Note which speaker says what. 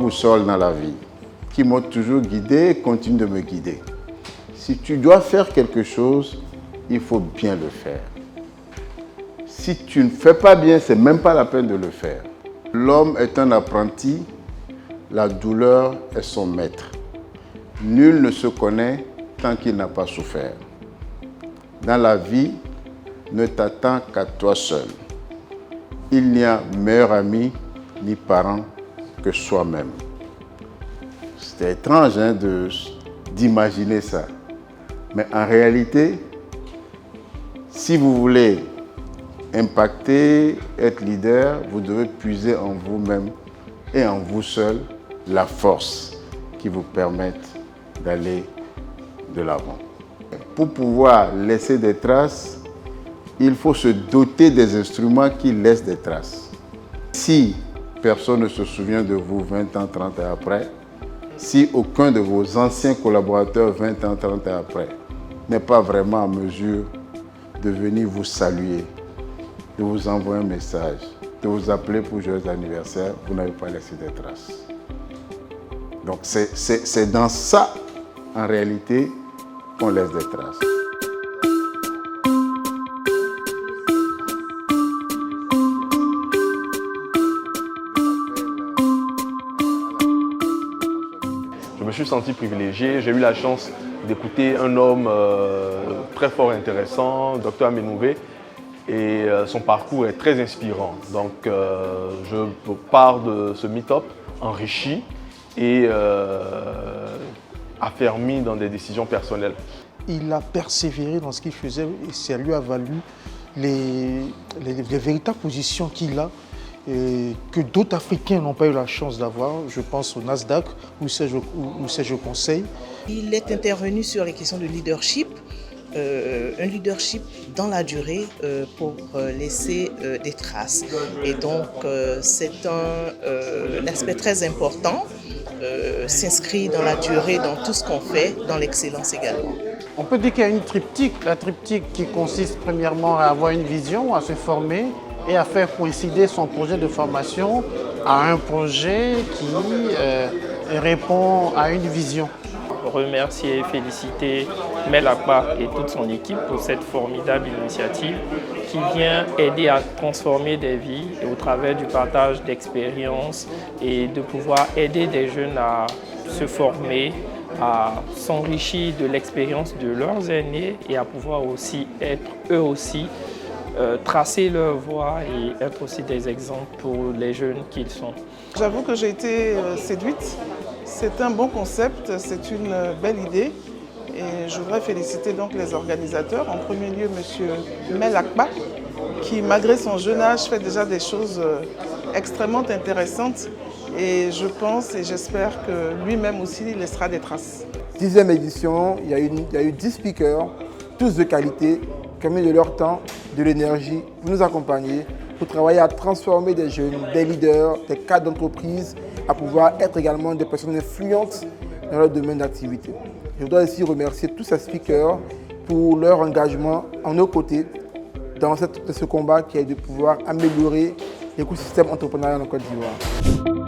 Speaker 1: boussole dans la vie, qui m'ont toujours guidé et continue de me guider. Si tu dois faire quelque chose, il faut bien le faire. Si tu ne fais pas bien, ce n'est même pas la peine de le faire. L'homme est un apprenti, la douleur est son maître. Nul ne se connaît tant qu'il n'a pas souffert. Dans la vie, ne t'attends qu'à toi seul. Il n'y a meilleur ami ni parent que soi-même. C'est étrange d'imaginer ça. Mais en réalité, si vous voulez impacter, être leader, vous devez puiser en vous-même et en vous seul la force qui vous permette d'aller de l'avant. Pour pouvoir laisser des traces, il faut se doter des instruments qui laissent des traces. Si personne ne se souvient de vous 20 ans, 30 ans après, si aucun de vos anciens collaborateurs 20 ans, 30 ans après n'est pas vraiment en mesure de venir vous saluer, de vous envoyer un message, de vous appeler pour joyeux anniversaire, vous n'avez pas laissé des traces. Donc c'est dans ça, en réalité, qu'on laisse des traces.
Speaker 2: Je me suis senti privilégié. J'ai eu la chance d'écouter un homme très fort et intéressant, Dr Amenouvé, et son parcours est très inspirant. Donc je pars de ce meet-up enrichi et affermi dans des décisions personnelles.
Speaker 3: Il a persévéré dans ce qu'il faisait et ça lui a valu les véritables positions qu'il a et que d'autres Africains n'ont pas eu la chance d'avoir. Je pense au Nasdaq, où siège au conseil.
Speaker 4: Il est intervenu sur les questions de leadership, un leadership dans la durée pour laisser des traces. Et donc c'est un aspect très important, s'inscrit dans la durée, dans tout ce qu'on fait, dans l'excellence également.
Speaker 5: On peut dire qu'il y a une triptyque, la triptyque qui consiste premièrement à avoir une vision, à se former et à faire coïncider son projet de formation à un projet qui répond à une vision.
Speaker 6: Remercier et féliciter Mel Akpa et toute son équipe pour cette formidable initiative qui vient aider à transformer des vies et au travers du partage d'expériences et de pouvoir aider des jeunes à se former, à s'enrichir de l'expérience de leurs aînés et à pouvoir aussi être eux aussi tracer leur voie et être aussi des exemples pour les jeunes qu'ils sont.
Speaker 7: J'avoue que j'ai été séduite. C'est un bon concept, c'est une belle idée et je voudrais féliciter donc les organisateurs. En premier lieu, M. Mel Akpa, qui malgré son jeune âge fait déjà des choses extrêmement intéressantes et je pense et j'espère que lui-même aussi laissera des traces.
Speaker 8: 10e édition, il y a eu 10 speakers, tous de qualité, qui ont mis de leur temps, de l'énergie pour nous accompagner, pour travailler à transformer des jeunes, des leaders, des cadres d'entreprise, à pouvoir être également des personnes influentes dans leur domaine d'activité. Je voudrais aussi remercier tous ces speakers pour leur engagement en nos côtés dans ce combat qui est de pouvoir améliorer l'écosystème entrepreneurial en Côte d'Ivoire.